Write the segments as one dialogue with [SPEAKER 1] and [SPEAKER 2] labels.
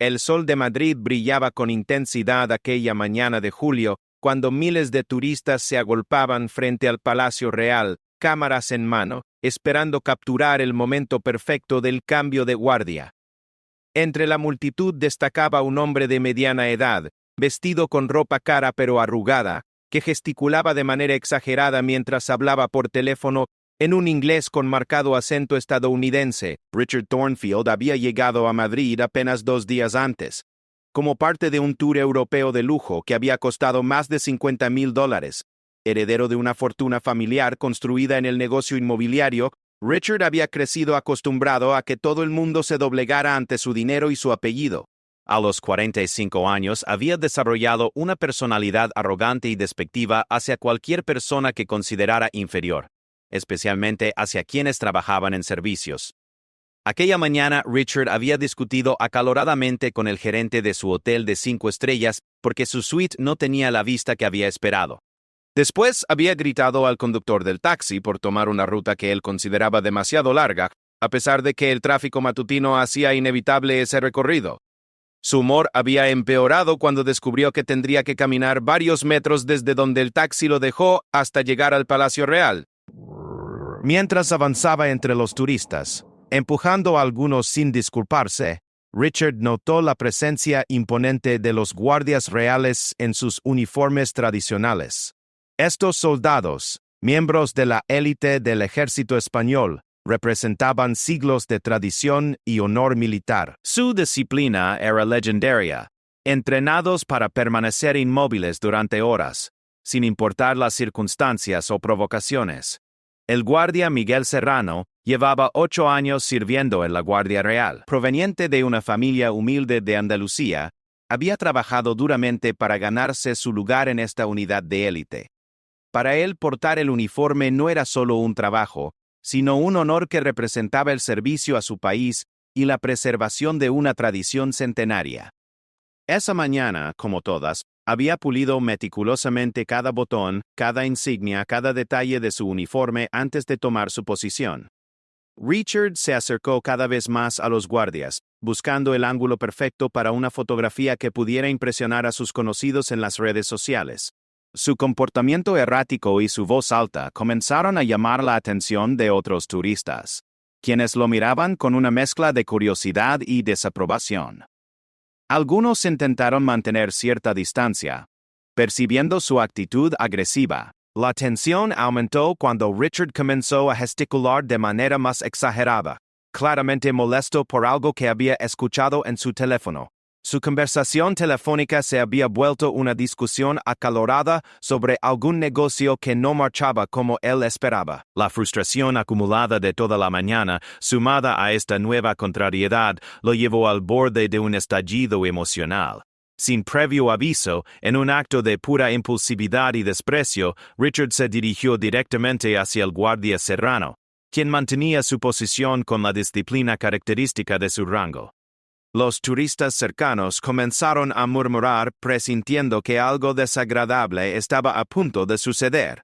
[SPEAKER 1] El sol de Madrid brillaba con intensidad aquella mañana de julio, cuando miles de turistas se agolpaban frente al Palacio Real, cámaras en mano, esperando capturar el momento perfecto del cambio de guardia. Entre la multitud destacaba un hombre de mediana edad, vestido con ropa cara pero arrugada, que gesticulaba de manera exagerada mientras hablaba por teléfono en un inglés con marcado acento estadounidense. Richard Thornfield había llegado a Madrid apenas 2 días antes, como parte de un tour europeo de lujo que había costado más de $50,000. Heredero de una fortuna familiar construida en el negocio inmobiliario, Richard había crecido acostumbrado a que todo el mundo se doblegara ante su dinero y su apellido. A los 45 años había desarrollado una personalidad arrogante y despectiva hacia cualquier persona que considerara inferior, especialmente hacia quienes trabajaban en servicios. Aquella mañana Richard había discutido acaloradamente con el gerente de su hotel de 5 estrellas porque su suite no tenía la vista que había esperado. Después había gritado al conductor del taxi por tomar una ruta que él consideraba demasiado larga, a pesar de que el tráfico matutino hacía inevitable ese recorrido. Su humor había empeorado cuando descubrió que tendría que caminar varios metros desde donde el taxi lo dejó hasta llegar al Palacio Real. Mientras avanzaba entre los turistas, empujando a algunos sin disculparse, Richard notó la presencia imponente de los guardias reales en sus uniformes tradicionales. Estos soldados, miembros de la élite del ejército español, representaban siglos de tradición y honor militar. Su disciplina era legendaria, entrenados para permanecer inmóviles durante horas, sin importar las circunstancias o provocaciones. El guardia Miguel Serrano llevaba 8 años sirviendo en la Guardia Real. Proveniente de una familia humilde de Andalucía, había trabajado duramente para ganarse su lugar en esta unidad de élite. Para él, portar el uniforme no era solo un trabajo, sino un honor que representaba el servicio a su país y la preservación de una tradición centenaria. Esa mañana, como todas, había pulido meticulosamente cada botón, cada insignia, cada detalle de su uniforme antes de tomar su posición. Richard se acercó cada vez más a los guardias, buscando el ángulo perfecto para una fotografía que pudiera impresionar a sus conocidos en las redes sociales. Su comportamiento errático y su voz alta comenzaron a llamar la atención de otros turistas, quienes lo miraban con una mezcla de curiosidad y desaprobación. Algunos intentaron mantener cierta distancia, percibiendo su actitud agresiva. La tensión aumentó cuando Richard comenzó a gesticular de manera más exagerada, claramente molesto por algo que había escuchado en su teléfono. Su conversación telefónica se había vuelto una discusión acalorada sobre algún negocio que no marchaba como él esperaba. La frustración acumulada de toda la mañana, sumada a esta nueva contrariedad, lo llevó al borde de un estallido emocional. Sin previo aviso, en un acto de pura impulsividad y desprecio, Richard se dirigió directamente hacia el guardia Serrano, quien mantenía su posición con la disciplina característica de su rango. Los turistas cercanos comenzaron a murmurar presintiendo que algo desagradable estaba a punto de suceder.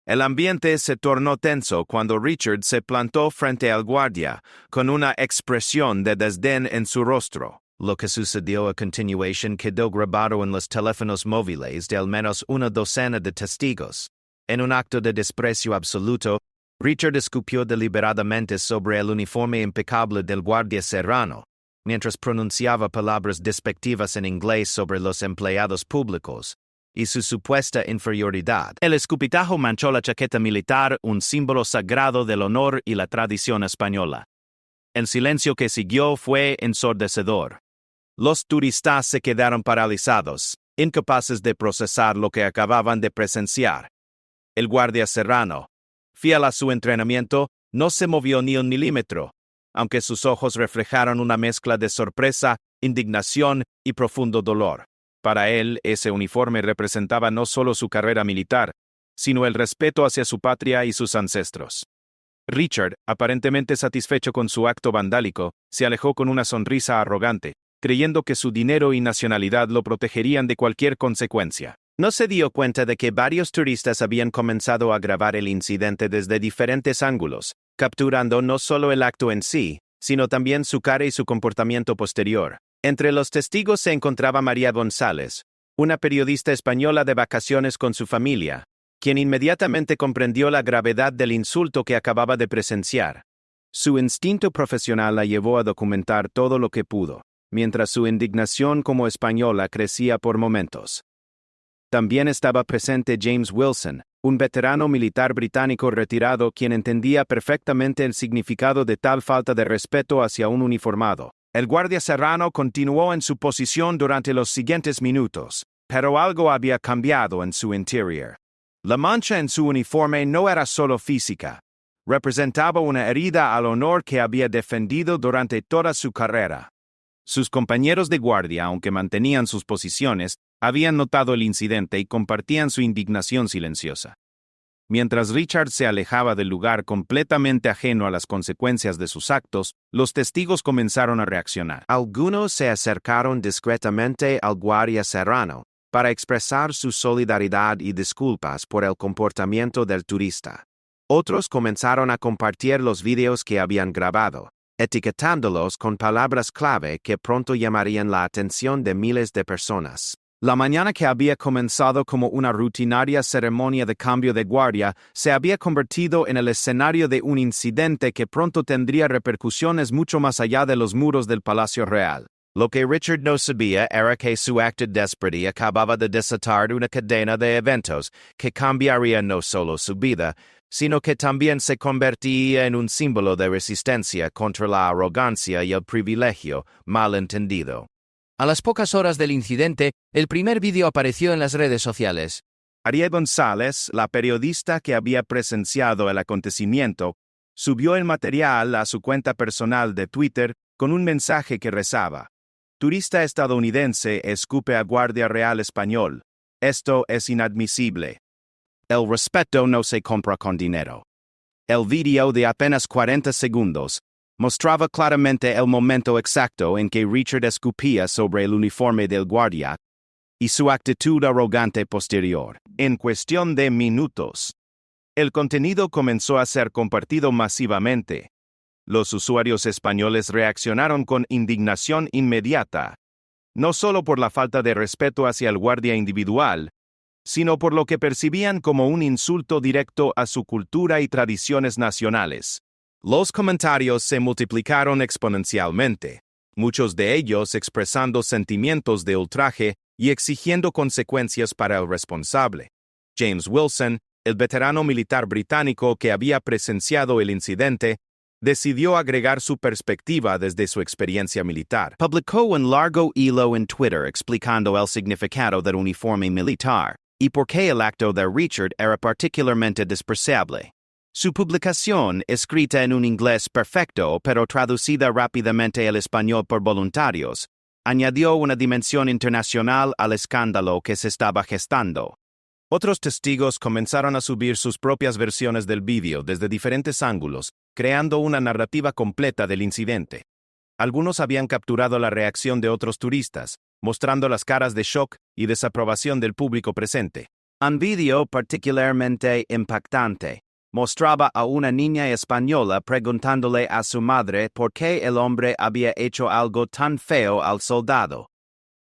[SPEAKER 1] El ambiente se tornó tenso cuando Richard se plantó frente al guardia, con una expresión de desdén en su rostro. Lo que sucedió a continuación quedó grabado en los teléfonos móviles de al menos una docena de testigos. En un acto de desprecio absoluto, Richard escupió deliberadamente sobre el uniforme impecable del guardia Serrano, mientras pronunciaba palabras despectivas en inglés sobre los empleados públicos y su supuesta inferioridad. El escupitajo manchó la chaqueta militar, un símbolo sagrado del honor y la tradición española. El silencio que siguió fue ensordecedor. Los turistas se quedaron paralizados, incapaces de procesar lo que acababan de presenciar. El guardia Serrano, fiel a su entrenamiento, no se movió ni un milímetro, aunque sus ojos reflejaron una mezcla de sorpresa, indignación y profundo dolor. Para él, ese uniforme representaba no solo su carrera militar, sino el respeto hacia su patria y sus ancestros. Richard, aparentemente satisfecho con su acto vandálico, se alejó con una sonrisa arrogante, creyendo que su dinero y nacionalidad lo protegerían de cualquier consecuencia. No se dio cuenta de que varios turistas habían comenzado a grabar el incidente desde diferentes ángulos, capturando no solo el acto en sí, sino también su cara y su comportamiento posterior. Entre los testigos se encontraba María González, una periodista española de vacaciones con su familia, quien inmediatamente comprendió la gravedad del insulto que acababa de presenciar. Su instinto profesional la llevó a documentar todo lo que pudo, mientras su indignación como española crecía por momentos. También estaba presente James Wilson, un veterano militar británico retirado quien entendía perfectamente el significado de tal falta de respeto hacia un uniformado. El guardia serrano continuó en su posición durante los siguientes minutos, pero algo había cambiado en su interior. La mancha en su uniforme no era solo física. Representaba una herida al honor que había defendido durante toda su carrera. Sus compañeros de guardia, aunque mantenían sus posiciones, habían notado el incidente y compartían su indignación silenciosa. Mientras Richard se alejaba del lugar completamente ajeno a las consecuencias de sus actos, los testigos comenzaron a reaccionar. Algunos se acercaron discretamente al guardia serrano para expresar su solidaridad y disculpas por el comportamiento del turista. Otros comenzaron a compartir los videos que habían grabado, etiquetándolos con palabras clave que pronto llamarían la atención de miles de personas. La mañana que había comenzado como una rutinaria ceremonia de cambio de guardia se había convertido en el escenario de un incidente que pronto tendría repercusiones mucho más allá de los muros del Palacio Real. Lo que Richard no sabía era que su acto desperado acababa de desatar una cadena de eventos que cambiaría no solo su vida, sino que también se convertiría en un símbolo de resistencia contra la arrogancia y el privilegio mal entendido.
[SPEAKER 2] A las pocas horas del incidente, el primer vídeo apareció en las redes sociales.
[SPEAKER 1] María González, la periodista que había presenciado el acontecimiento, subió el material a su cuenta personal de Twitter con un mensaje que rezaba: "Turista estadounidense escupe a guardia real español. Esto es inadmisible. El respeto no se compra con dinero". El vídeo de apenas 40 segundos mostraba claramente el momento exacto en que Richard escupía sobre el uniforme del guardia y su actitud arrogante posterior. En cuestión de minutos, el contenido comenzó a ser compartido masivamente. Los usuarios españoles reaccionaron con indignación inmediata, no solo por la falta de respeto hacia el guardia individual, sino por lo que percibían como un insulto directo a su cultura y tradiciones nacionales. Los comentarios se multiplicaron exponencialmente, muchos de ellos expresando sentimientos de ultraje y exigiendo consecuencias para el responsable. James Wilson, el veterano militar británico que había presenciado el incidente, decidió agregar su perspectiva desde su experiencia militar. Publicó un largo hilo en Twitter explicando el significado del uniforme militar y por qué el acto de Richard era particularmente despreciable. Su publicación, escrita en un inglés perfecto pero traducida rápidamente al español por voluntarios, añadió una dimensión internacional al escándalo que se estaba gestando. Otros testigos comenzaron a subir sus propias versiones del vídeo desde diferentes ángulos, creando una narrativa completa del incidente. Algunos habían capturado la reacción de otros turistas, mostrando las caras de shock y desaprobación del público presente. Un vídeo particularmente impactante mostraba a una niña española preguntándole a su madre por qué el hombre había hecho algo tan feo al soldado.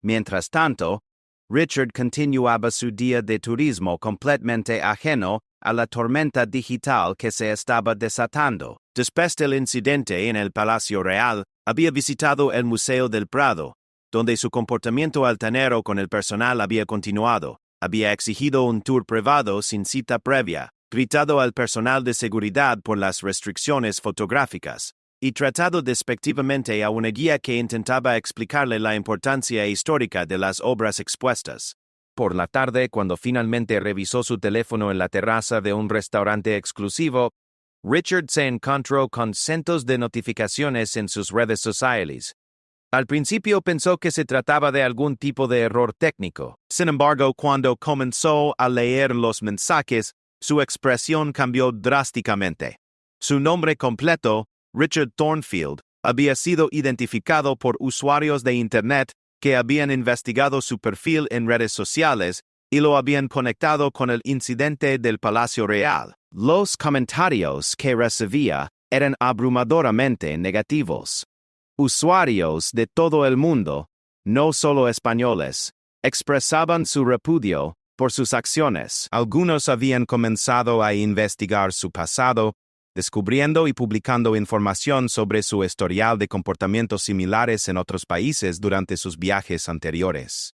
[SPEAKER 1] Mientras tanto, Richard continuaba su día de turismo completamente ajeno a la tormenta digital que se estaba desatando. Después del incidente en el Palacio Real, había visitado el Museo del Prado, donde su comportamiento altanero con el personal había continuado. Había exigido un tour privado sin cita previa, gritado al personal de seguridad por las restricciones fotográficas, y tratado despectivamente a una guía que intentaba explicarle la importancia histórica de las obras expuestas. Por la tarde, cuando finalmente revisó su teléfono en la terraza de un restaurante exclusivo, Richard se encontró con cientos de notificaciones en sus redes sociales. Al principio pensó que se trataba de algún tipo de error técnico. Sin embargo, cuando comenzó a leer los mensajes, su expresión cambió drásticamente. Su nombre completo, Richard Thornfield, había sido identificado por usuarios de Internet que habían investigado su perfil en redes sociales y lo habían conectado con el incidente del Palacio Real. Los comentarios que recibía eran abrumadoramente negativos. Usuarios de todo el mundo, no solo españoles, expresaban su repudio por sus acciones. Algunos habían comenzado a investigar su pasado, descubriendo y publicando información sobre su historial de comportamientos similares en otros países durante sus viajes anteriores.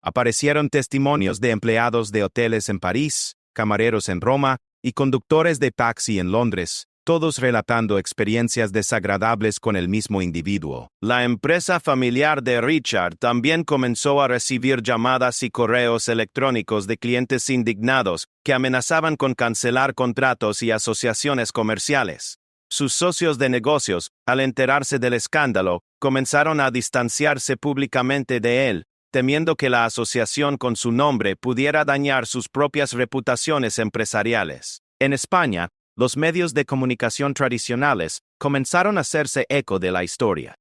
[SPEAKER 1] Aparecieron testimonios de empleados de hoteles en París, camareros en Roma y conductores de taxi en Londres, todos relatando experiencias desagradables con el mismo individuo. La empresa familiar de Richard también comenzó a recibir llamadas y correos electrónicos de clientes indignados que amenazaban con cancelar contratos y asociaciones comerciales. Sus socios de negocios, al enterarse del escándalo, comenzaron a distanciarse públicamente de él, temiendo que la asociación con su nombre pudiera dañar sus propias reputaciones empresariales. En España, los medios de comunicación tradicionales comenzaron a hacerse eco de la historia.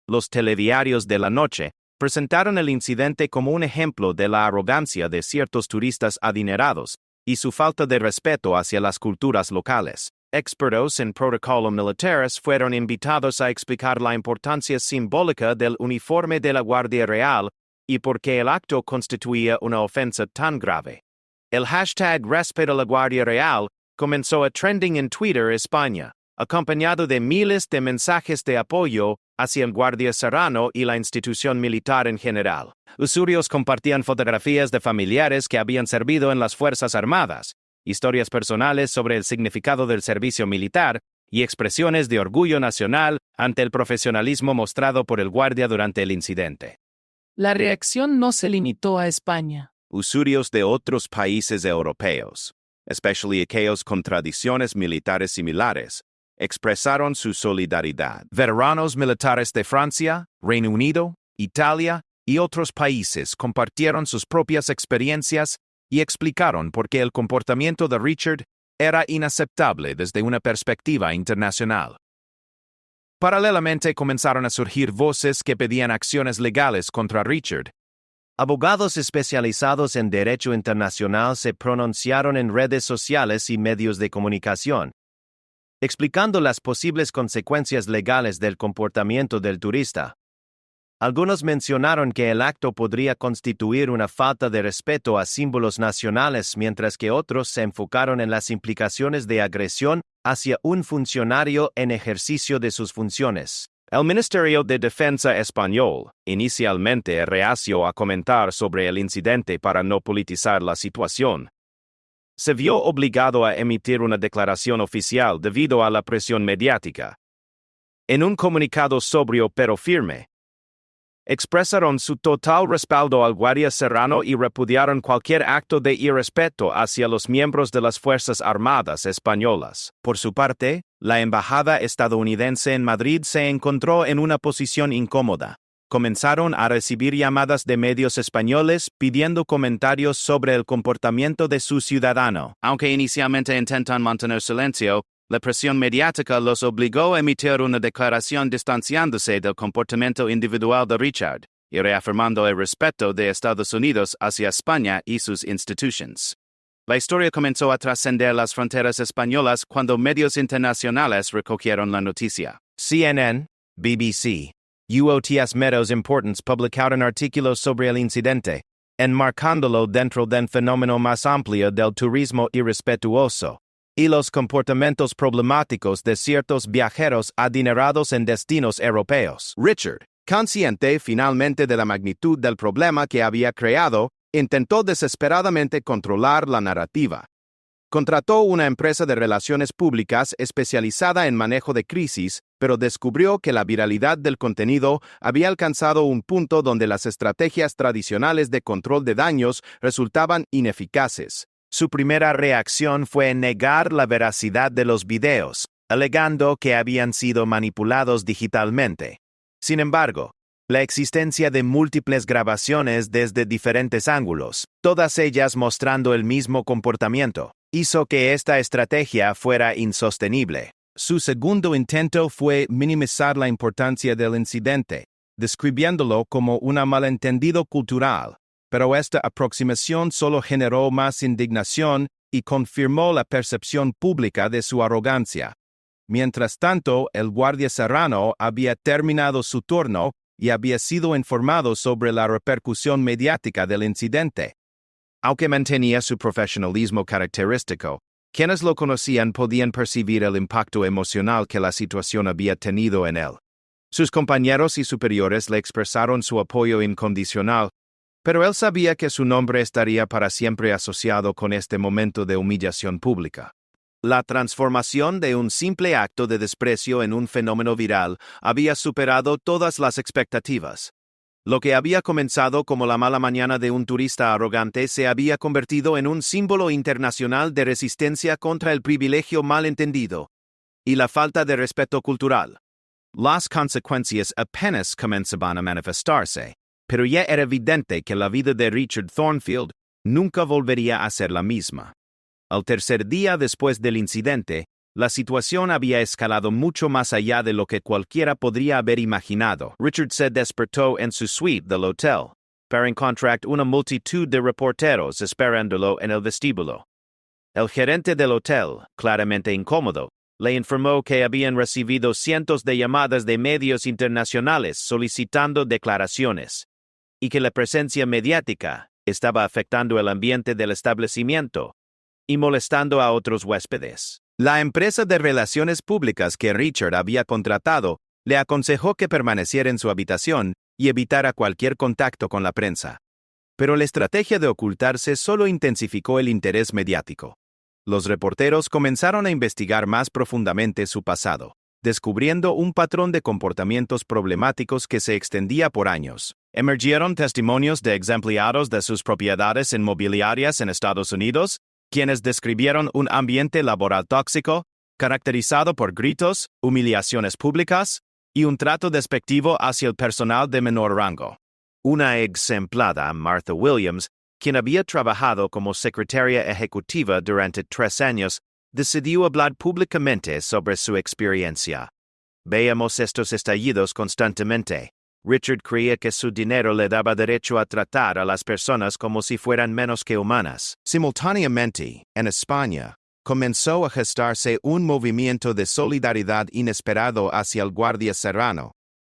[SPEAKER 1] Los telediarios de la noche presentaron el incidente como un ejemplo de la arrogancia de ciertos turistas adinerados y su falta de respeto hacia las culturas locales. Expertos en protocolo militares fueron invitados a explicar la importancia simbólica del uniforme de la Guardia Real y por qué el acto constituía una ofensa tan grave. El hashtag Respeto a la Guardia Real comenzó a trending en Twitter España, acompañado de miles de mensajes de apoyo hacia el Guardia Serrano y la institución militar en general. Usuarios compartían fotografías de familiares que habían servido en las Fuerzas Armadas, historias personales sobre el significado del servicio militar y expresiones de orgullo nacional ante el profesionalismo mostrado por el guardia durante el incidente.
[SPEAKER 3] La reacción no se limitó a España.
[SPEAKER 1] Usuarios de otros países europeos, especialmente aquellos con tradiciones militares similares, expresaron su solidaridad. Veteranos militares de Francia, Reino Unido, Italia y otros países compartieron sus propias experiencias y explicaron por qué el comportamiento de Richard era inaceptable desde una perspectiva internacional. Paralelamente comenzaron a surgir voces que pedían acciones legales contra Richard. Abogados especializados en derecho internacional se pronunciaron en redes sociales y medios de comunicación, explicando las posibles consecuencias legales del comportamiento del turista. Algunos mencionaron que el acto podría constituir una falta de respeto a símbolos nacionales, mientras que otros se enfocaron en las implicaciones de agresión hacia un funcionario en ejercicio de sus funciones. El Ministerio de Defensa español, inicialmente reacio a comentar sobre el incidente para no politizar la situación, se vio obligado a emitir una declaración oficial debido a la presión mediática. En un comunicado sobrio pero firme, expresaron su total respaldo al Guardia Serrano y repudiaron cualquier acto de irrespeto hacia los miembros de las Fuerzas Armadas españolas. Por su parte, la embajada estadounidense en Madrid se encontró en una posición incómoda. Comenzaron a recibir llamadas de medios españoles pidiendo comentarios sobre el comportamiento de su ciudadano. Aunque inicialmente intentan mantener silencio, la presión mediática los obligó a emitir una declaración distanciándose del comportamiento individual de Richard y reafirmando el respeto de Estados Unidos hacia España y sus instituciones. La historia comenzó a trascender las fronteras españolas cuando medios internacionales recogieron la noticia. CNN, BBC, UOTS Medios Importantes publicaron artículos sobre el incidente, enmarcándolo dentro del fenómeno más amplio del turismo irrespetuoso y los comportamientos problemáticos de ciertos viajeros adinerados en destinos europeos. Richard, consciente finalmente de la magnitud del problema que había creado, intentó desesperadamente controlar la narrativa. Contrató una empresa de relaciones públicas especializada en manejo de crisis, pero descubrió que la viralidad del contenido había alcanzado un punto donde las estrategias tradicionales de control de daños resultaban ineficaces. Su primera reacción fue negar la veracidad de los videos, alegando que habían sido manipulados digitalmente. Sin embargo, la existencia de múltiples grabaciones desde diferentes ángulos, todas ellas mostrando el mismo comportamiento, hizo que esta estrategia fuera insostenible. Su segundo intento fue minimizar la importancia del incidente, describiéndolo como un malentendido cultural. Pero esta aproximación solo generó más indignación y confirmó la percepción pública de su arrogancia. Mientras tanto, el guardia Serrano había terminado su turno y había sido informado sobre la repercusión mediática del incidente. Aunque mantenía su profesionalismo característico, quienes lo conocían podían percibir el impacto emocional que la situación había tenido en él. Sus compañeros y superiores le expresaron su apoyo incondicional, pero él sabía que su nombre estaría para siempre asociado con este momento de humillación pública. La transformación de un simple acto de desprecio en un fenómeno viral había superado todas las expectativas. Lo que había comenzado como la mala mañana de un turista arrogante se había convertido en un símbolo internacional de resistencia contra el privilegio malentendido y la falta de respeto cultural. Las consecuencias apenas comenzaban a manifestarse, pero ya era evidente que la vida de Richard Thornfield nunca volvería a ser la misma. Al tercer día después del incidente, la situación había escalado mucho más allá de lo que cualquiera podría haber imaginado. Richard se despertó en su suite del hotel, para encontrar una multitud de reporteros esperándolo en el vestíbulo. El gerente del hotel, claramente incómodo, le informó que habían recibido cientos de llamadas de medios internacionales solicitando declaraciones, y que la presencia mediática estaba afectando el ambiente del establecimiento y molestando a otros huéspedes. La empresa de relaciones públicas que Richard había contratado le aconsejó que permaneciera en su habitación y evitara cualquier contacto con la prensa. Pero la estrategia de ocultarse solo intensificó el interés mediático. Los reporteros comenzaron a investigar más profundamente su pasado, descubriendo un patrón de comportamientos problemáticos que se extendía por años. Emergieron testimonios de ex empleados de sus propiedades inmobiliarias en Estados Unidos, quienes describieron un ambiente laboral tóxico, caracterizado por gritos, humillaciones públicas y un trato despectivo hacia el personal de menor rango. Una ex empleada, Martha Williams, quien había trabajado como secretaria ejecutiva durante 3 años, decidió hablar públicamente sobre su experiencia. Veamos estos estallidos constantemente. Richard creía que su dinero le daba derecho a tratar a las personas como si fueran menos que humanas. Simultáneamente, en España, comenzó a gestarse un movimiento de solidaridad inesperado hacia el guardia Serrano.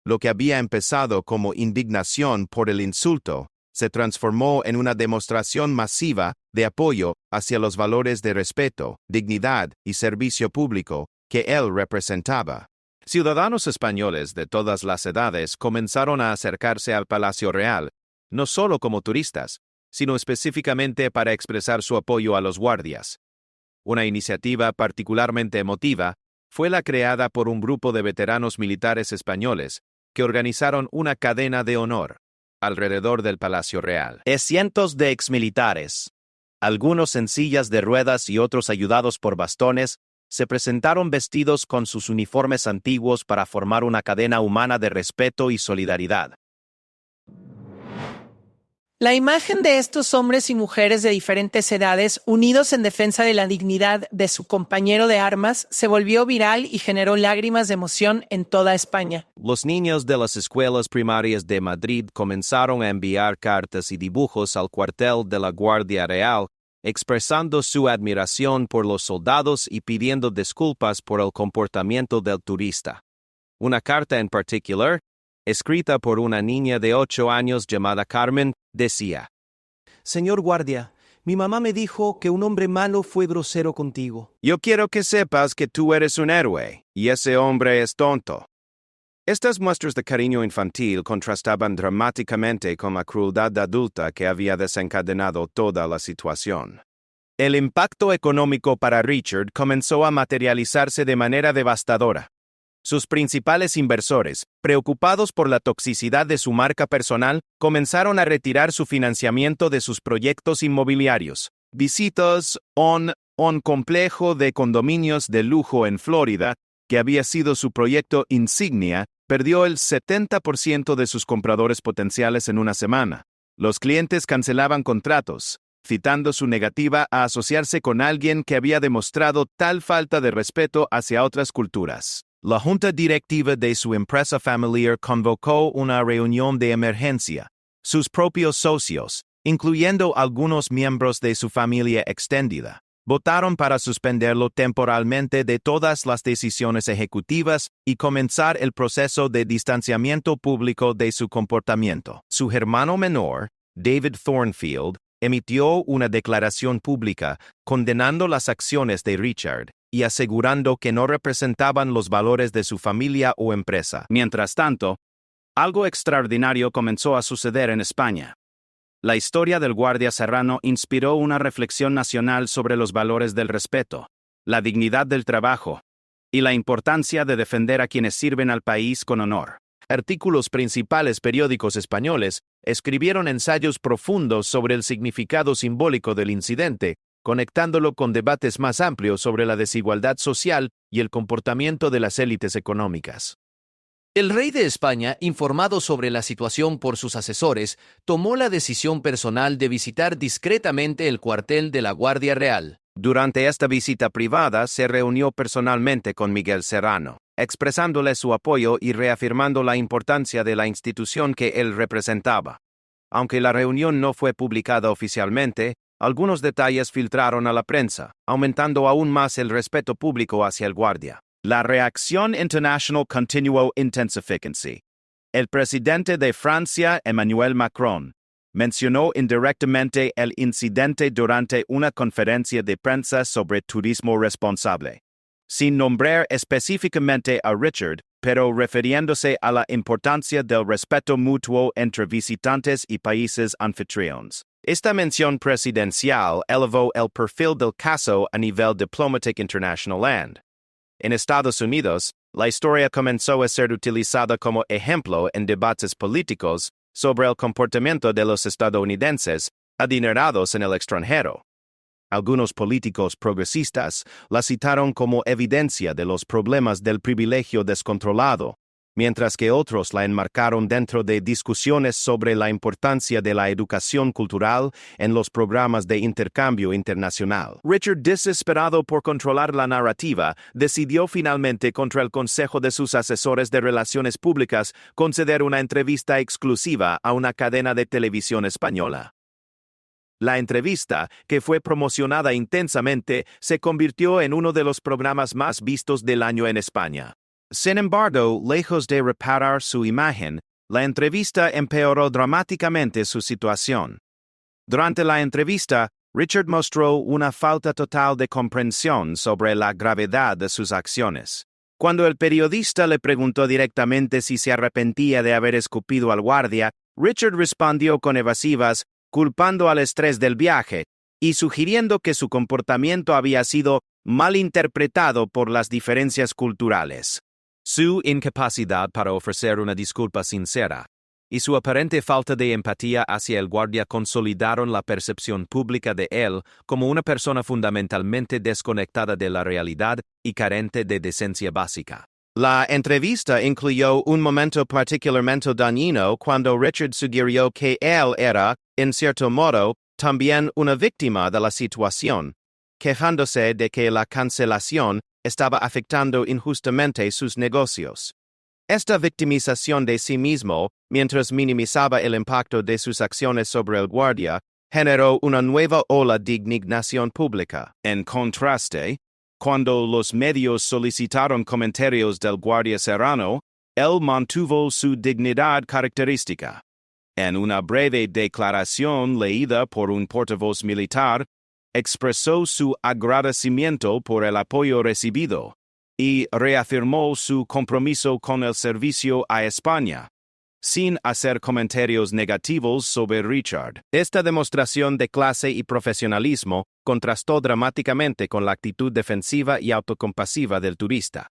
[SPEAKER 1] Lo que había empezado como indignación por el insulto se transformó en una demostración masiva de apoyo hacia los valores de respeto, dignidad y servicio público que él representaba. Ciudadanos españoles de todas las edades comenzaron a acercarse al Palacio Real, no solo como turistas, sino específicamente para expresar su apoyo a los guardias. Una iniciativa particularmente emotiva fue la creada por un grupo de veteranos militares españoles que organizaron una cadena de honor alrededor del Palacio Real. Cientos de exmilitares, algunos en sillas de ruedas y otros ayudados por bastones, se presentaron vestidos con sus uniformes antiguos para formar una cadena humana de respeto y solidaridad.
[SPEAKER 4] La imagen de estos hombres y mujeres de diferentes edades, unidos en defensa de la dignidad de su compañero de armas, se volvió viral y generó lágrimas de emoción en toda España.
[SPEAKER 1] Los niños de las escuelas primarias de Madrid comenzaron a enviar cartas y dibujos al cuartel de la Guardia Real, expresando su admiración por los soldados y pidiendo disculpas por el comportamiento del turista. Una carta en particular, escrita por una niña de 8 años llamada Carmen, decía:
[SPEAKER 5] Señor guardia, mi mamá me dijo que un hombre malo fue grosero contigo.
[SPEAKER 1] Yo quiero que sepas que tú eres un héroe, y ese hombre es tonto. Estas muestras de cariño infantil contrastaban dramáticamente con la crueldad adulta que había desencadenado toda la situación. El impacto económico para Richard comenzó a materializarse de manera devastadora. Sus principales inversores, preocupados por la toxicidad de su marca personal, comenzaron a retirar su financiamiento de sus proyectos inmobiliarios. Visitas un complejo de condominios de lujo en Florida, que había sido su proyecto insignia, perdió el 70% de sus compradores potenciales en una semana. Los clientes cancelaban contratos, citando su negativa a asociarse con alguien que había demostrado tal falta de respeto hacia otras culturas. La junta directiva de su empresa familiar convocó una reunión de emergencia. Sus propios socios, incluyendo algunos miembros de su familia extendida, Votaron para suspenderlo temporalmente de todas las decisiones ejecutivas y comenzar el proceso de distanciamiento público de su comportamiento. Su hermano menor, David Thornfield, emitió una declaración pública condenando las acciones de Richard y asegurando que no representaban los valores de su familia o empresa.
[SPEAKER 6] Mientras tanto, algo extraordinario comenzó a suceder en España. La historia del guardia serrano inspiró una reflexión nacional sobre los valores del respeto, la dignidad del trabajo y la importancia de defender a quienes sirven al país con honor.
[SPEAKER 1] Artículos principales periódicos españoles escribieron ensayos profundos sobre el significado simbólico del incidente, conectándolo con debates más amplios sobre la desigualdad social y el comportamiento de las élites económicas.
[SPEAKER 2] El rey de España, informado sobre la situación por sus asesores, tomó la decisión personal de visitar discretamente el cuartel de la Guardia Real.
[SPEAKER 1] Durante esta visita privada se reunió personalmente con Miguel Serrano, expresándole su apoyo y reafirmando la importancia de la institución que él representaba. Aunque la reunión no fue publicada oficialmente, algunos detalles filtraron a la prensa, aumentando aún más el respeto público hacia el guardia.
[SPEAKER 6] La reacción internacional continuó intensificándose. El presidente de Francia, Emmanuel Macron, mencionó indirectamente el incidente durante una conferencia de prensa sobre turismo responsable, sin nombrar específicamente a Richard, pero refiriéndose a la importancia del respeto mutuo entre visitantes y países anfitriones.
[SPEAKER 1] Esta mención presidencial elevó el perfil del caso a nivel diplomático internacional. En Estados Unidos, la historia comenzó a ser utilizada como ejemplo en debates políticos sobre el comportamiento de los estadounidenses adinerados en el extranjero. Algunos políticos progresistas la citaron como evidencia de los problemas del privilegio descontrolado, mientras que otros la enmarcaron dentro de discusiones sobre la importancia de la educación cultural en los programas de intercambio internacional. Richard, desesperado por controlar la narrativa, decidió finalmente, contra el consejo de sus asesores de relaciones públicas, conceder una entrevista exclusiva a una cadena de televisión española. La entrevista, que fue promocionada intensamente, se convirtió en uno de los programas más vistos del año en España. Sin embargo, lejos de reparar su imagen, la entrevista empeoró dramáticamente su situación. Durante la entrevista, Richard mostró una falta total de comprensión sobre la gravedad de sus acciones. Cuando el periodista le preguntó directamente si se arrepentía de haber escupido al guardia, Richard respondió con evasivas, culpando al estrés del viaje y sugiriendo que su comportamiento había sido malinterpretado por las diferencias culturales. Su incapacidad para ofrecer una disculpa sincera y su aparente falta de empatía hacia el guardia consolidaron la percepción pública de él como una persona fundamentalmente desconectada de la realidad y carente de decencia básica. La entrevista incluyó un momento particularmente dañino cuando Richard sugirió que él era, en cierto modo, también una víctima de la situación, quejándose de que la cancelación estaba afectando injustamente sus negocios. Esta victimización de sí mismo, mientras minimizaba el impacto de sus acciones sobre el guardia, generó una nueva ola de indignación pública.
[SPEAKER 6] En contraste, cuando los medios solicitaron comentarios del guardia serrano, él mantuvo su dignidad característica. En una breve declaración leída por un portavoz militar, expresó su agradecimiento por el apoyo recibido y reafirmó su compromiso con el servicio a España, sin hacer comentarios negativos sobre Richard. Esta demostración de clase y profesionalismo contrastó dramáticamente con la actitud defensiva y autocompasiva del turista.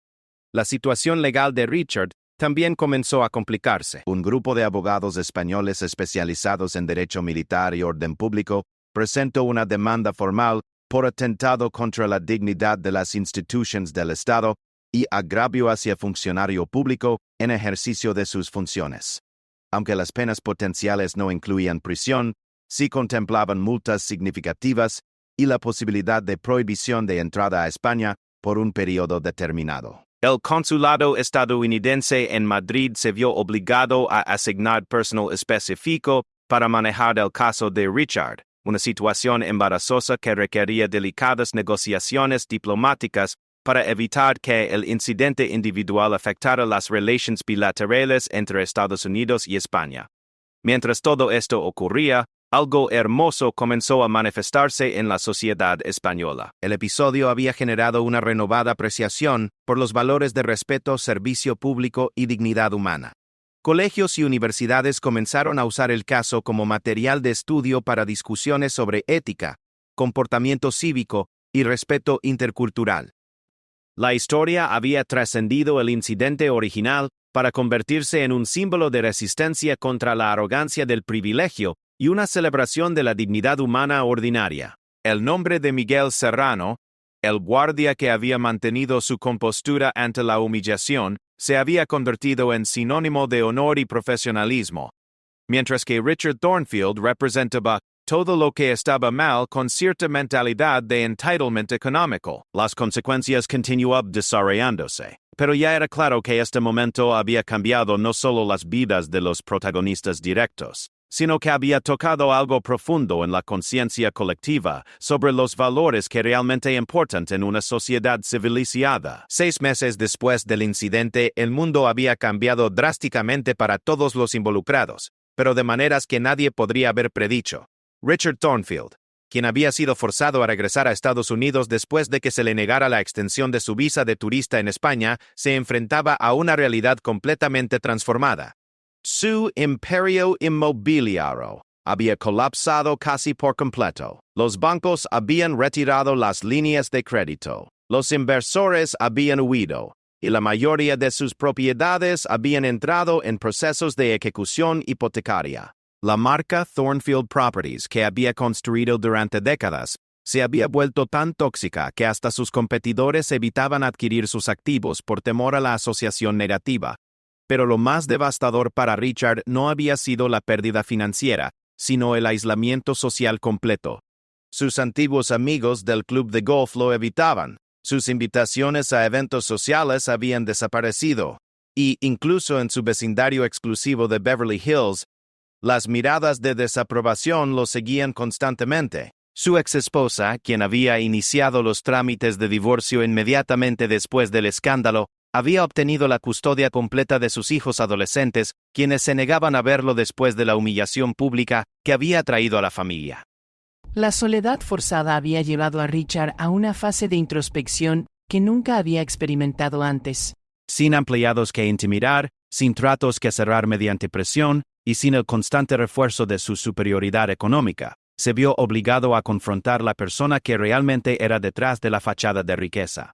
[SPEAKER 6] La situación legal de Richard también comenzó a complicarse.
[SPEAKER 7] Un grupo de abogados españoles especializados en derecho militar y orden público presentó una demanda formal por atentado contra la dignidad de las instituciones del Estado y agravio hacia funcionario público en ejercicio de sus funciones. Aunque las penas potenciales no incluían prisión, sí contemplaban multas significativas y la posibilidad de prohibición de entrada a España por un periodo determinado.
[SPEAKER 6] El consulado estadounidense en Madrid se vio obligado a asignar personal específico para manejar el caso de Richard,
[SPEAKER 1] una situación embarazosa que requería delicadas negociaciones diplomáticas para evitar que el incidente individual afectara las relaciones bilaterales entre Estados Unidos y España. Mientras todo esto ocurría, algo hermoso comenzó a manifestarse en la sociedad española.
[SPEAKER 7] El episodio había generado una renovada apreciación por los valores de respeto, servicio público y dignidad humana. Colegios y universidades comenzaron a usar el caso como material de estudio para discusiones sobre ética, comportamiento cívico y respeto intercultural.
[SPEAKER 1] La historia había trascendido el incidente original para convertirse en un símbolo de resistencia contra la arrogancia del privilegio y una celebración de la dignidad humana ordinaria. El nombre de Miguel Serrano, el guardia que había mantenido su compostura ante la humillación, se había convertido en sinónimo de honor y profesionalismo, mientras que Richard Thornfield representaba todo lo que estaba mal con cierta mentalidad de entitlement económico. Las consecuencias continuaban desarrollándose, pero ya era claro que este momento había cambiado no solo las vidas de los protagonistas directos, sino que había tocado algo profundo en la conciencia colectiva sobre los valores que realmente importan en una sociedad civilizada.
[SPEAKER 7] 6 meses después del incidente, el mundo había cambiado drásticamente para todos los involucrados, pero de maneras que nadie podría haber predicho. Richard Thornfield, quien había sido forzado a regresar a Estados Unidos después de que se le negara la extensión de su visa de turista en España, se enfrentaba a una realidad completamente transformada. Su imperio inmobiliario había colapsado casi por completo. Los bancos habían retirado las líneas de crédito. Los inversores habían huido, y la mayoría de sus propiedades habían entrado en procesos de ejecución hipotecaria. La marca Thornfield Properties, que había construido durante décadas, se había vuelto tan tóxica que hasta sus competidores evitaban adquirir sus activos por temor a la asociación negativa. Pero lo más devastador para Richard no había sido la pérdida financiera, sino el aislamiento social completo. Sus antiguos amigos del club de golf lo evitaban, sus invitaciones a eventos sociales habían desaparecido, y incluso en su vecindario exclusivo de Beverly Hills, las miradas de desaprobación lo seguían constantemente. Su exesposa, quien había iniciado los trámites de divorcio inmediatamente después del escándalo, había obtenido la custodia completa de sus hijos adolescentes, quienes se negaban a verlo después de la humillación pública que había traído a la familia.
[SPEAKER 3] La soledad forzada había llevado a Richard a una fase de introspección que nunca había experimentado antes.
[SPEAKER 6] Sin empleados que intimidar, sin tratos que cerrar mediante presión, y sin el constante refuerzo de su superioridad económica, se vio obligado a confrontar la persona que realmente era detrás de la fachada de riqueza.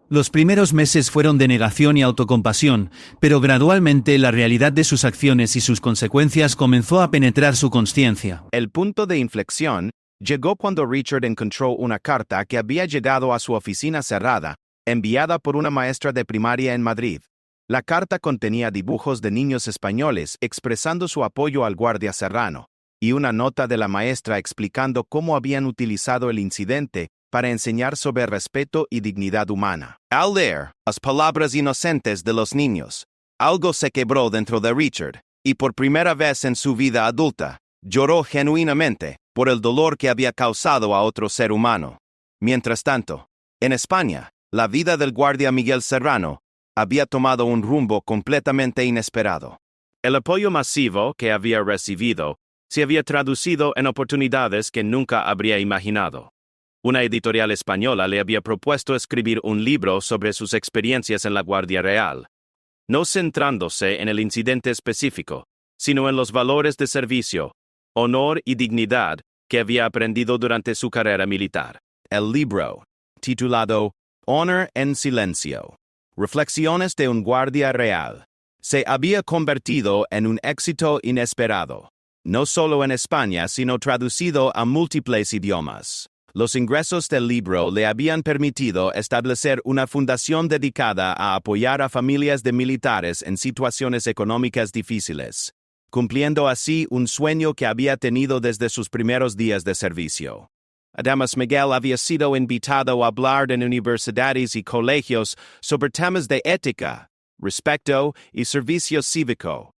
[SPEAKER 6] Los primeros meses fueron de negación y autocompasión, pero gradualmente la realidad de sus acciones y sus consecuencias comenzó a penetrar su conciencia.
[SPEAKER 7] El punto de inflexión llegó cuando Richard encontró una carta que había llegado a su oficina cerrada, enviada por una maestra de primaria en Madrid. La carta contenía dibujos de niños españoles expresando su apoyo al guardia Serrano, y una nota de la maestra explicando cómo habían utilizado el incidente para enseñar sobre respeto y dignidad humana. Al leer las palabras inocentes de los niños, algo se quebró dentro de Richard, y por primera vez en su vida adulta, lloró genuinamente por el dolor que había causado a otro ser humano. Mientras tanto, en España, la vida del guardia Miguel Serrano había tomado un rumbo completamente inesperado.
[SPEAKER 1] El apoyo masivo que había recibido se había traducido en oportunidades que nunca habría imaginado. Una editorial española le había propuesto escribir un libro sobre sus experiencias en la Guardia Real, no centrándose en el incidente específico, sino en los valores de servicio, honor y dignidad que había aprendido durante su carrera militar.
[SPEAKER 7] El libro, titulado Honor en Silencio, Reflexiones de un Guardia Real, se había convertido en un éxito inesperado, no solo en España, sino traducido a múltiples idiomas. Los ingresos del libro le habían permitido establecer una fundación dedicada a apoyar a familias de militares en situaciones económicas difíciles, cumpliendo así un sueño que había tenido desde sus primeros días de servicio. Además, Miguel había sido invitado a hablar en universidades y colegios sobre temas de ética, respeto y servicio cívico,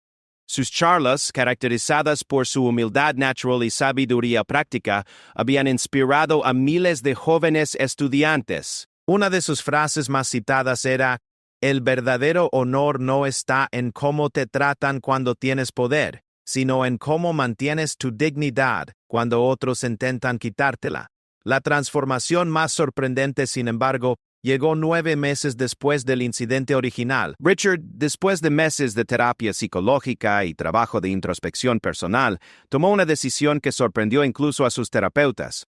[SPEAKER 1] Sus charlas, caracterizadas por su humildad natural y sabiduría práctica, habían inspirado a miles de jóvenes estudiantes. Una de sus frases más citadas era: "El verdadero honor no está en cómo te tratan cuando tienes poder, sino en cómo mantienes tu dignidad cuando otros intentan quitártela". La transformación más sorprendente, sin embargo, llegó 9 meses después del incidente original. Richard, después de meses de terapia psicológica y trabajo de introspección personal, tomó una decisión que sorprendió incluso a sus terapeutas.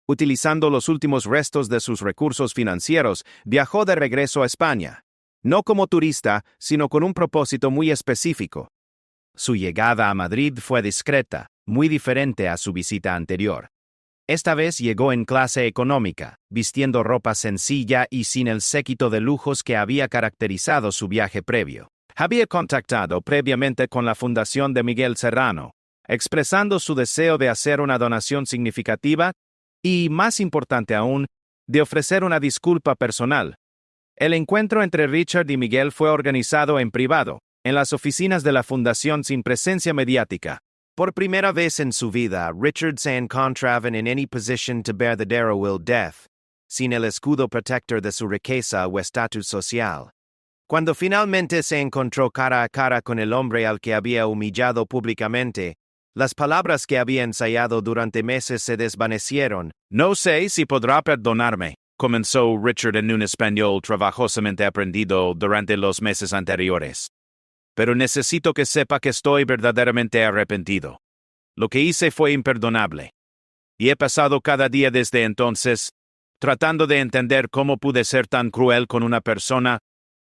[SPEAKER 1] Utilizando los últimos restos de sus recursos financieros, viajó de regreso a España. No como turista, sino con un propósito muy específico. Su llegada a Madrid fue discreta, muy diferente a su visita anterior. Esta vez llegó en clase económica, vistiendo ropa sencilla y sin el séquito de lujos que había caracterizado su viaje previo. Había contactado previamente con la Fundación de Miguel Serrano, expresando su deseo de hacer una donación significativa y, más importante aún, de ofrecer una disculpa personal. El encuentro entre Richard y Miguel fue organizado en privado, en las oficinas de la Fundación sin presencia mediática. Por primera vez en su vida, Richard se encontraba en any position to bear the darrow will death, sin el escudo protector de su riqueza o estatus social. Cuando finalmente se encontró cara a cara con el hombre al que había humillado públicamente, las palabras que había ensayado durante meses se desvanecieron.
[SPEAKER 6] No sé si podrá perdonarme, comenzó Richard en un español trabajosamente aprendido durante los meses anteriores. Pero necesito que sepa que estoy verdaderamente arrepentido. Lo que hice fue imperdonable. Y he pasado cada día desde entonces tratando de entender cómo pude ser tan cruel con una persona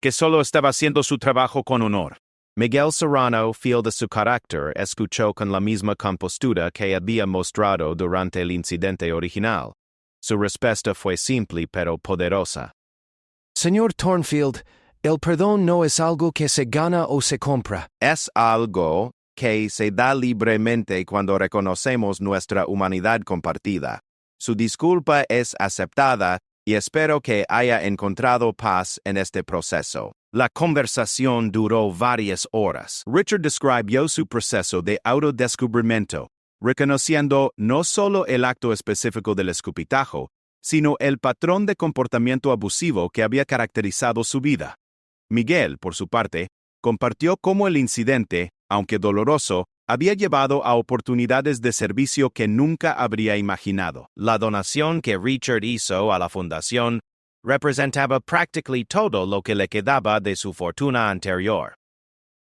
[SPEAKER 6] que solo estaba haciendo su trabajo con honor.
[SPEAKER 1] Miguel Serrano, fiel de su carácter, escuchó con la misma compostura que había mostrado durante el incidente original. Su respuesta fue simple pero poderosa.
[SPEAKER 5] Señor Thornfield, el perdón no es algo que se gana o se compra.
[SPEAKER 1] Es algo que se da libremente cuando reconocemos nuestra humanidad compartida. Su disculpa es aceptada y espero que haya encontrado paz en este proceso. La conversación duró varias horas. Richard describió su proceso de autodescubrimiento, reconociendo no solo el acto específico del escupitajo, sino el patrón de comportamiento abusivo que había caracterizado su vida. Miguel, por su parte, compartió cómo el incidente, aunque doloroso, había llevado a oportunidades de servicio que nunca habría imaginado. La donación que Richard hizo a la fundación representaba prácticamente todo lo que le quedaba de su fortuna anterior.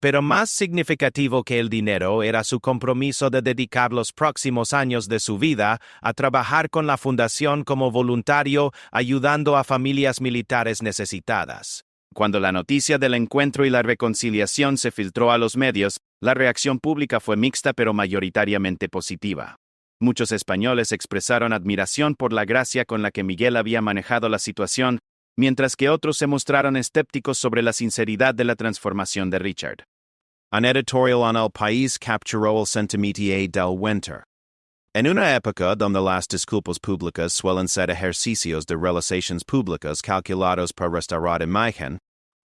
[SPEAKER 1] Pero más significativo que el dinero era su compromiso de dedicar los próximos años de su vida a trabajar con la fundación como voluntario, ayudando a familias militares necesitadas. Cuando la noticia del encuentro y la reconciliación se filtró a los medios, la reacción pública fue mixta pero mayoritariamente positiva. Muchos españoles expresaron admiración por la gracia con la que Miguel había manejado la situación, mientras que otros se mostraron escépticos sobre la sinceridad de la transformación de Richard. Un editorial en El País capturó el sentimiento del winter. En una época donde las disculpas públicas suelen ser ejercicios de relaciones públicas calculados para restaurar imagen,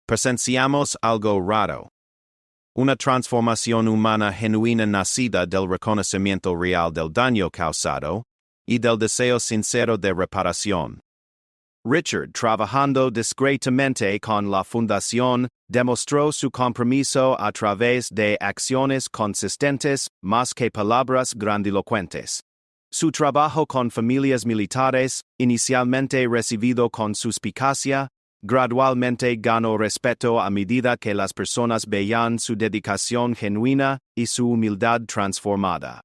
[SPEAKER 1] presenciamos algo raro. Una transformación humana genuina nacida del reconocimiento real del daño causado y del deseo sincero de reparación. Richard, trabajando discretamente con la fundación, demostró su compromiso a través de acciones consistentes más que palabras grandilocuentes. Su trabajo con familias militares, inicialmente recibido con suspicacia, gradualmente ganó respeto a medida que las personas veían su dedicación genuina y su humildad transformada.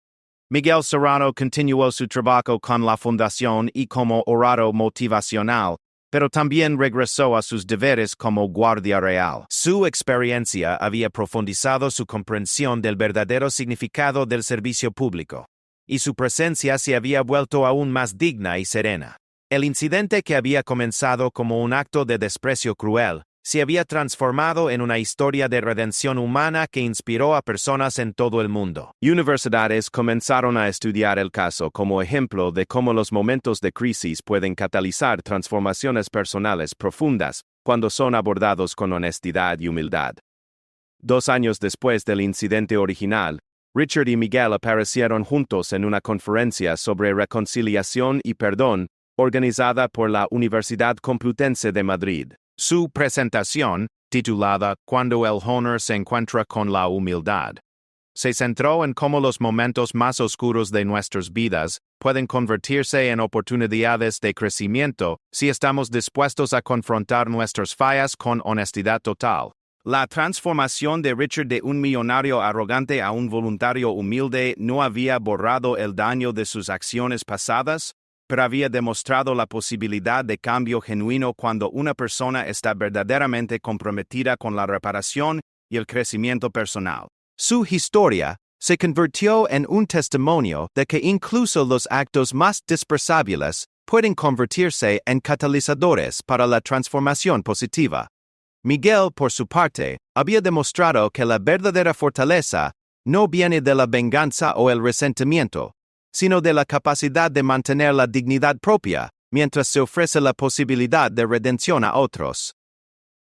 [SPEAKER 1] Miguel Serrano continuó su trabajo con la fundación y como orador motivacional, pero también regresó a sus deberes como guardia real. Su experiencia había profundizado su comprensión del verdadero significado del servicio público, y su presencia se había vuelto aún más digna y serena. El incidente que había comenzado como un acto de desprecio cruel, se había transformado en una historia de redención humana que inspiró a personas en todo el mundo. Universidades comenzaron a estudiar el caso como ejemplo de cómo los momentos de crisis pueden catalizar transformaciones personales profundas cuando son abordados con honestidad y humildad. 2 años después del incidente original, Richard y Miguel aparecieron juntos en una conferencia sobre reconciliación y perdón organizada por la Universidad Complutense de Madrid.
[SPEAKER 6] Su presentación, titulada Cuando el honor se encuentra con la humildad, se centró en cómo los momentos más oscuros de nuestras vidas pueden convertirse en oportunidades de crecimiento si estamos dispuestos a confrontar nuestras fallas con honestidad total. La transformación de Richard de un millonario arrogante a un voluntario humilde no había borrado el daño de sus acciones pasadas, pero había demostrado la posibilidad de cambio genuino cuando una persona está verdaderamente comprometida con la reparación y el crecimiento personal.
[SPEAKER 7] Su historia se convirtió en un testimonio de que incluso los actos más despreciables pueden convertirse en catalizadores para la transformación positiva. Miguel, por su parte, había demostrado que la verdadera fortaleza no viene de la venganza o el resentimiento, sino de la capacidad de mantener la dignidad propia mientras se ofrece la posibilidad de redención a otros.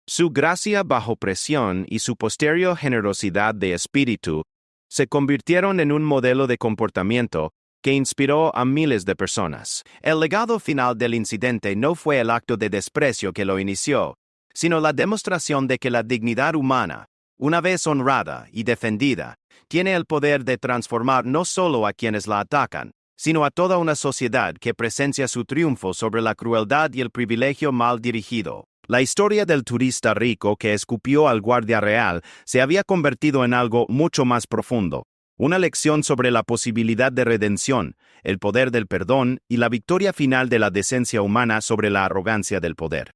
[SPEAKER 1] Su gracia bajo presión y su posterior generosidad de espíritu se convirtieron en un modelo de comportamiento que inspiró a miles de personas.
[SPEAKER 7] El legado final del incidente no fue el acto de desprecio que lo inició, sino la demostración de que la dignidad humana, una vez honrada y defendida, tiene el poder de transformar no solo a quienes la atacan, sino a toda una sociedad que presencia su triunfo sobre la crueldad y el privilegio mal dirigido.
[SPEAKER 1] La historia del turista rico que escupió al guardia real se había convertido en algo mucho más profundo, una lección sobre la posibilidad de redención, el poder del perdón y la victoria final de la decencia humana sobre la arrogancia del poder.